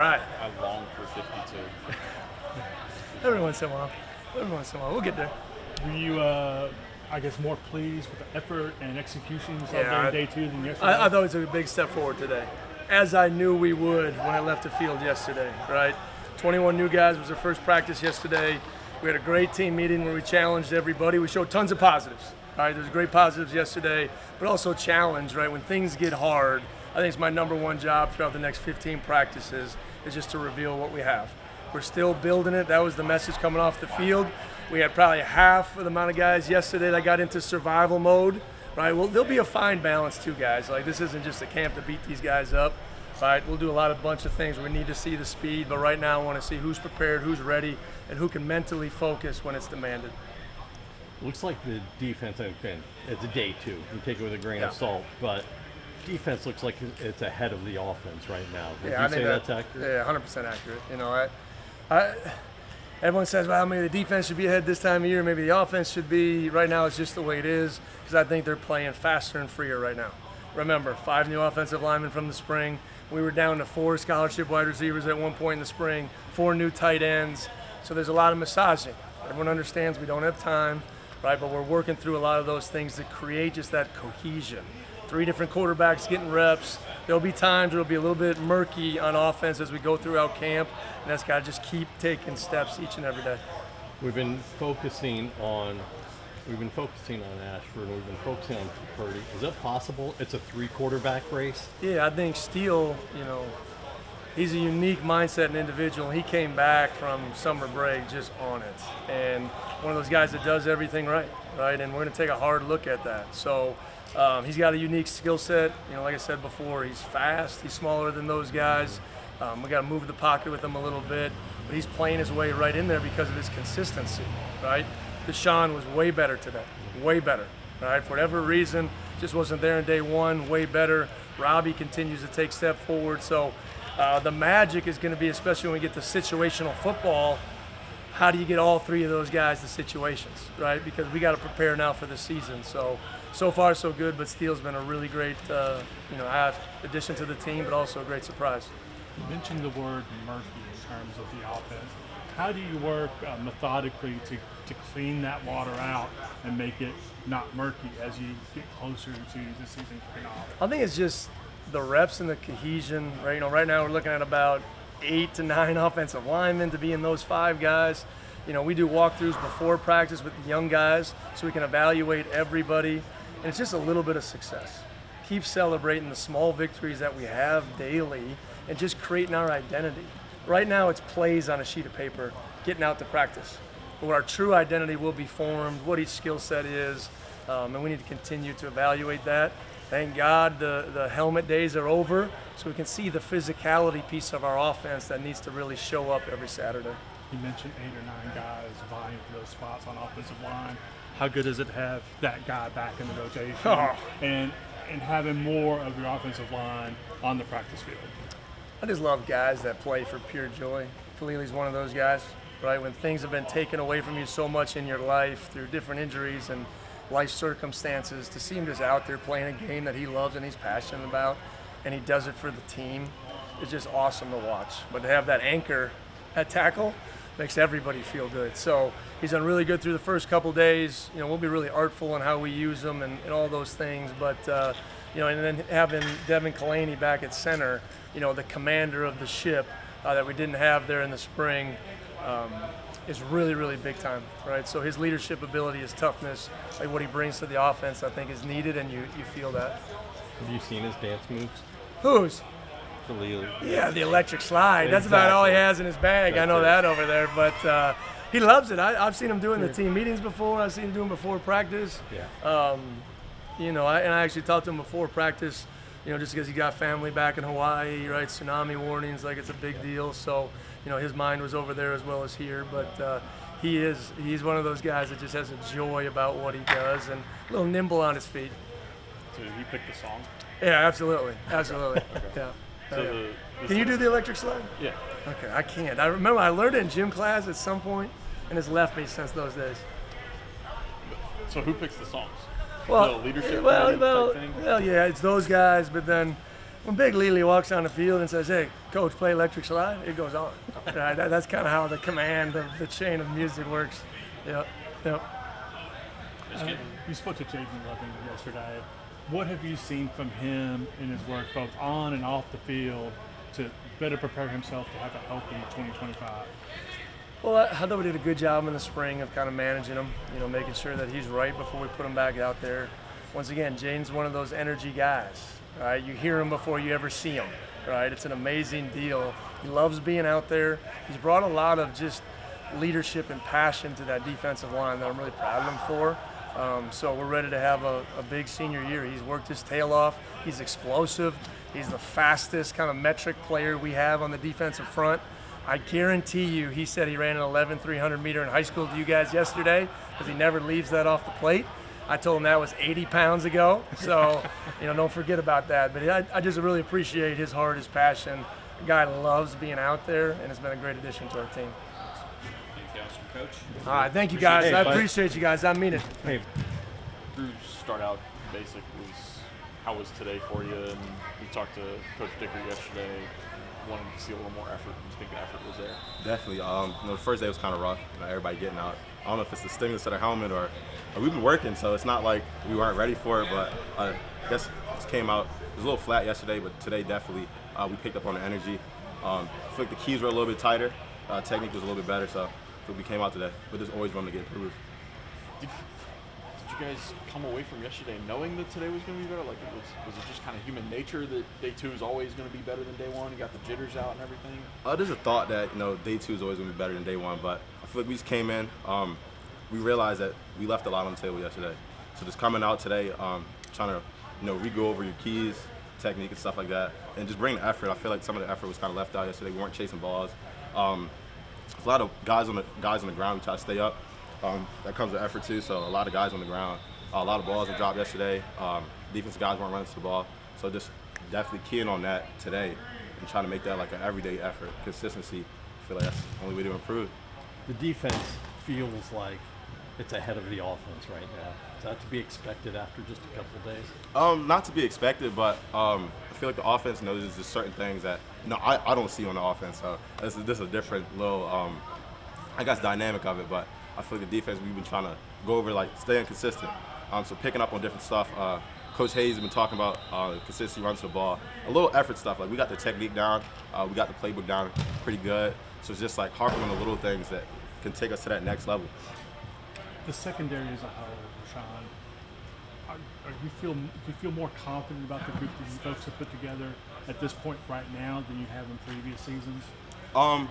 Right. I long for 52. Every once in a while. We'll get there. Were you, I guess, more pleased with the effort and executions of day 2 than yesterday? I thought we took a big step forward today, as I knew we would when I left the field yesterday, right? 21 new guys was their first practice yesterday. We had a great team meeting where we challenged everybody. We showed tons of positives, right? There's great positives yesterday, but also challenge, right? When things get hard, I think it's my number one job throughout the next 15 practices is just to reveal what we have. We're still building it. That was the message coming off the field. We had probably half of the amount of guys yesterday that got into survival mode, right? Well, there'll be a fine balance too, guys. Like, this isn't just a camp to beat these guys up, right? We'll do a bunch of things. We need to see the speed, but right now I want to see who's prepared, who's ready, and who can mentally focus when it's demanded. Looks like the defense, it's a day 2. You take it with a grain of salt, but defense looks like it's ahead of the offense right now. Would you say that's accurate? Yeah, 100% accurate. You know, everyone says, well, maybe the defense should be ahead this time of year. Maybe the offense should be. Right now, it's just the way it is because I think they're playing faster and freer right now. Remember, 5 new offensive linemen from the spring. We were down to 4 scholarship wide receivers at one point in the spring, 4 new tight ends. So there's a lot of massaging. Everyone understands we don't have time, right? But we're working through a lot of those things to create just that cohesion. 3 different quarterbacks getting reps. There'll be times where it'll be a little bit murky on offense as we go throughout camp, and that's got to just keep taking steps each and every day. We've been focusing on Ashford, and we've been focusing on Purdy. Is it possible it's a 3 quarterback race? Yeah, I think Steele, he's a unique mindset and individual. He came back from summer break just on it, and one of those guys that does everything right? And we're going to take a hard look at that. So he's got a unique skill set. Like I said before, he's fast. He's smaller than those guys. We got to move the pocket with him a little bit, but he's playing his way right in there because of his consistency, right? Rushaun was way better today, way better, right? For whatever reason, just wasn't there in day 1, way better. Robbie continues to take step forward. So the magic is going to be, especially when we get to situational football, how do you get all 3 of those guys to situations, right? Because we got to prepare now for the season. So far so good, but Steele's been a really great, addition to the team, but also a great surprise. You mentioned the word murky in terms of the offense. How do you work methodically to clean that water out and make it not murky as you get closer to the season kicking off? I think it's just the reps and the cohesion, right? Right now we're looking at about 8 to 9 offensive linemen to be in those 5 guys. We do walkthroughs before practice with the young guys so we can evaluate everybody, and it's just a little bit of success. Keep celebrating the small victories that we have daily and just creating our identity. Right now it's plays on a sheet of paper, getting out to practice. But our true identity will be formed, what each skill set is, and we need to continue to evaluate that. Thank God the helmet days are over, so we can see the physicality piece of our offense that needs to really show up every Saturday. You mentioned 8 or 9 guys vying for those spots on offensive line. How good does it have that guy back in the rotation and having more of your offensive line on the practice field? I just love guys that play for pure joy. Faleili's one of those guys, right? When things have been taken away from you so much in your life through different injuries and life circumstances, to see him just out there playing a game that he loves and he's passionate about, and he does it for the team, it's just awesome to watch. But to have that anchor at tackle makes everybody feel good. So he's done really good through the first couple days. We'll be really artful in how we use him and all those things. But, and then having Devin Kalani back at center, the commander of the ship that we didn't have there in the spring, is really, really big time, right? So his leadership ability, his toughness, like what he brings to the offense, I think is needed, and you feel that. Have you seen his dance moves? Whose? Faleili. Yeah, the electric slide. That's about all he has in his bag. I know that over there, but he loves it. I've seen him doing the team meetings before. I've seen him doing before practice. Yeah. I actually talked to him before practice, just because he got family back in Hawaii, right? Tsunami warnings, like it's a big deal. So, his mind was over there as well as here. But he's one of those guys that just has a joy about what he does and a little nimble on his feet. So he picked the song? Yeah, absolutely. Okay. Yeah. So Can you do the electric slide? Yeah. Okay, I can't. I remember I learned it in gym class at some point, and it's left me since those days. So who picks the songs? Well, the leadership well, type thing? yeah, it's those guys. But then when Big Lily walks on the field and says, "Hey, Coach, play Electric Slide, it goes on. Right? That's kind of how the command of the chain of music works. Yep. You spoke to Jaden Loving yesterday. What have you seen from him in his work, both on and off the field, to better prepare himself to have a healthy 2025? Well, I thought we did a good job in the spring of kind of managing him, making sure that he's right before we put him back out there. Once again, Jaden's one of those energy guys, right? You hear him before you ever see him, right? It's an amazing deal. He loves being out there. He's brought a lot of just leadership and passion to that defensive line that I'm really proud of him for. So we're ready to have a big senior year. He's worked his tail off. He's explosive. He's the fastest kind of metric player we have on the defensive front. I guarantee you, he said he ran an 11,300 meter in high school to you guys yesterday because he never leaves that off the plate. I told him that was 80 pounds ago, so don't forget about that. But I just really appreciate his heart, his passion. The guy loves being out there, and it's been a great addition to our team. Anything else from Coach? All right, thank you guys. Hey, I bud. appreciate you guys. I mean it. Hey, Drew, start out basic was how was today for you? And we talked to Coach Dickert yesterday. Wanted to see a little more effort. Do you think the effort was there? Definitely. The first day was kind of rough. Everybody getting out. I don't know if it's the stimulus of the helmet or we've been working, so it's not like we weren't ready for it. But I guess it came out. It was a little flat yesterday, but today definitely we picked up on the energy. I feel like the keys were a little bit tighter. Technique was a little bit better, so I feel we came out today. But there's always room to get improved. Did you guys come away from yesterday knowing that today was going to be better? Like, was it just kind of human nature that day two is always going to be better than day one? You got the jitters out and everything? There's a thought that day two is always going to be better than day one, but I feel like we just came in. We realized that we left a lot on the table yesterday. So just coming out today, trying to re-go over your keys, technique and stuff like that, and just bring the effort. I feel like some of the effort was kind of left out yesterday. We weren't chasing balls. There's a lot of guys on the ground. We try to stay up. That comes with effort too. So a lot of guys on the ground. A lot of balls were dropped yesterday. Defensive guys weren't running to the ball. So just definitely keying on that today and trying to make that like an everyday effort. Consistency. I feel like that's the only way to improve. the defense feels like it's ahead of the offense right now. Is that to be expected after just a couple of days? Not to be expected, but I feel like the offense knows there's just certain things that I don't see on the offense. So this is a different little, I guess, dynamic of it. But I feel like the defense, we've been trying to go over, like, staying consistent. So picking up on different stuff. Coach Hayes has been talking about consistency runs to the ball, a little effort stuff. Like, we got the technique down, we got the playbook down pretty good. So it's just like harping on the little things that can take us to that next level. The secondary as a whole, Rushaun, do you feel more confident about the group that you folks have put together at this point right now than you have in previous seasons? I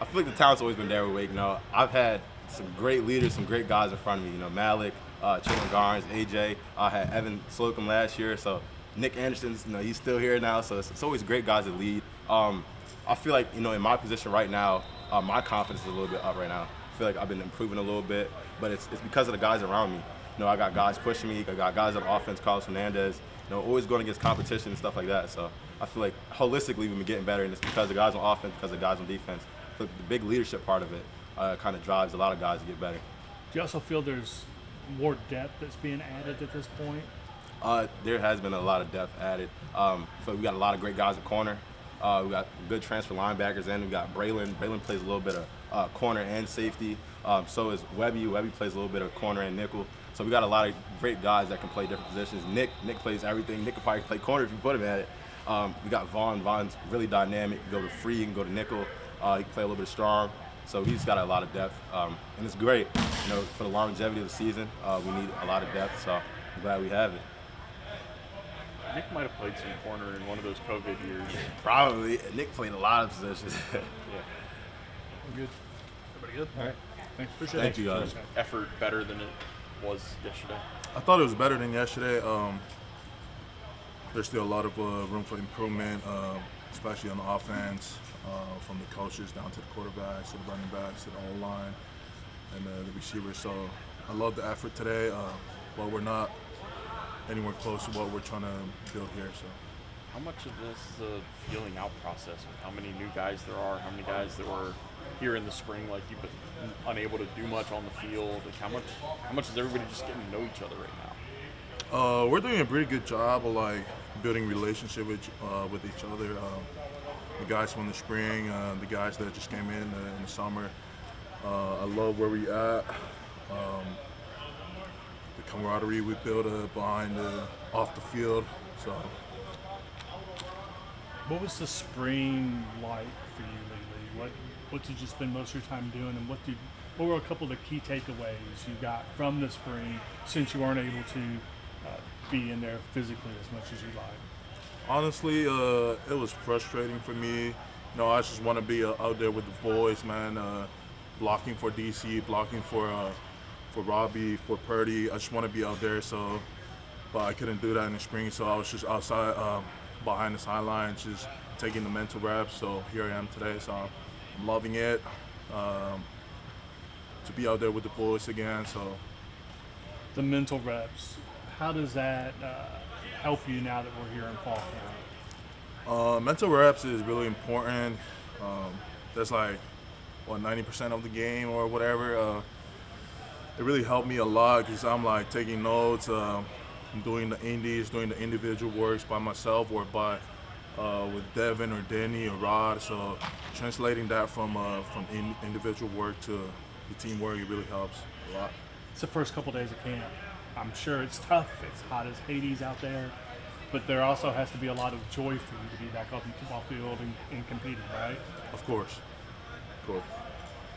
feel like the talent's always been there with Wake. I've had some great leaders, some great guys in front of me. Malik, Chandler Garnes, AJ. I had Evan Slocum last year, so Nick Anderson's, he's still here now. So it's always great guys to lead. I feel like, in my position right now, my confidence is a little bit up right now. I feel like I've been improving a little bit, but it's because of the guys around me. I got guys pushing me. I got guys on offense, Carlos Hernandez. Always going against competition and stuff like that. So I feel like holistically we've been getting better, and it's because of the guys on offense, because of the guys on defense. I feel like the big leadership part of it kind of drives a lot of guys to get better. Do you also feel there's more depth that's being added at this point? There has been a lot of depth added. I feel like we got a lot of great guys at corner. We got good transfer linebackers, and we got Braylon. Braylon plays a little bit of corner and safety. So is Webby. Webby plays a little bit of corner and nickel. So we got a lot of great guys that can play different positions. Nick plays everything. Nick can probably play corner if you put him at it. We got Vaughn. Vaughn's really dynamic. You go to free, you can go to nickel. He can play a little bit of strong. So he's got a lot of depth, and it's great. For the longevity of the season, we need a lot of depth. So I'm glad we have it. Nick might have played some corner in one of those COVID years. Probably. Nick played a lot of positions. Yeah. Good. Everybody good? All right. Thanks. Thank you, guys. Effort better than it was yesterday. I thought it was better than yesterday. There's still a lot of room for improvement, especially on the offense, from the coaches down to the quarterbacks, to the running backs, to the O-line, and the receivers. So I love the effort today, but we're not anywhere close to what we're trying to build here. So. How much of this is a feeling out process with how many new guys there are, how many guys that were here in the spring, like you've been unable to do much on the field? Like how much is everybody just getting to know each other right now? We're doing a pretty good job of building relationship with each other. the guys from the spring, the guys that just came in the summer. I love where we at. The camaraderie we built off the field. So. What was the spring like for you lately? What did you spend most of your time doing, and what were a couple of the key takeaways you got from the spring since you weren't able to be in there physically as much as you like? Honestly, it was frustrating for me. You know, I just want to be out there with the boys, man. Blocking for DC, blocking for Robbie, for Purdy. I just want to be out there. So, but I couldn't do that in the spring, so I was just outside, behind the sidelines, just taking the mental reps. So here I am today. So I'm loving it. To be out there with the boys again. So the mental reps. How does that help you now that we're here in fall camp? Mental reps is really important. That's like 90% of the game or whatever. It really helped me a lot because I'm like taking notes, doing the indies, doing the individual works by myself or with Devin or Denny or Rod. So translating that from individual work to the teamwork, it really helps a lot. It's the first couple days of camp. I'm sure it's tough. It's hot as Hades out there, but there also has to be a lot of joy for you to be back up in the football field and competing, right? Of course.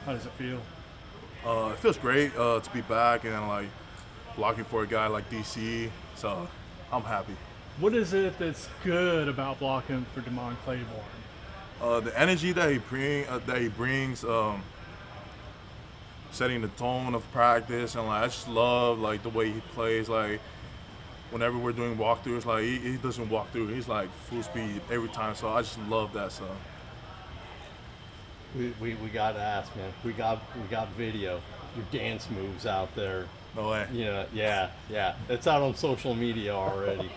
How does it feel? It feels great to be back and like blocking for a guy like DC. So I'm happy. What is it that's good about blocking for Damon Claiborne? The energy that he brings, setting the tone of practice, and like I just love like the way he plays. Like whenever we're doing walkthroughs, like he doesn't walk through; he's like full speed every time. So I just love that. So We got to ask, man. We got video. Your dance moves out there. no way. Yeah. It's out on social media already.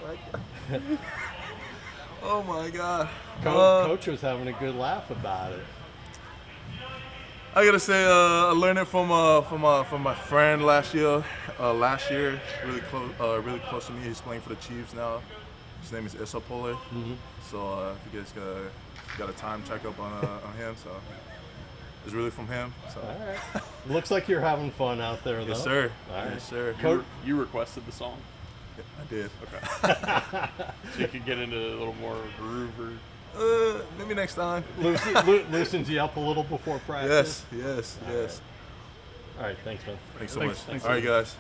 Oh my God. Coach was having a good laugh about it. I gotta say, I learned it from my friend last year. Really close to me. He's playing for the Chiefs now. His name is Isapole. Mm-hmm. So if you guys got a time check up on him. So it's really from him. So. All right. Looks like you're having fun out there, though. Yes, sir. All right. Yes, sir. You requested the song, Yeah, I did. okay? So you could get into a little more groove or. Maybe next time. Loosens you up a little before practice. Yes. All right, thanks, man. Thanks so Thanks. much. Thanks. All right, guys.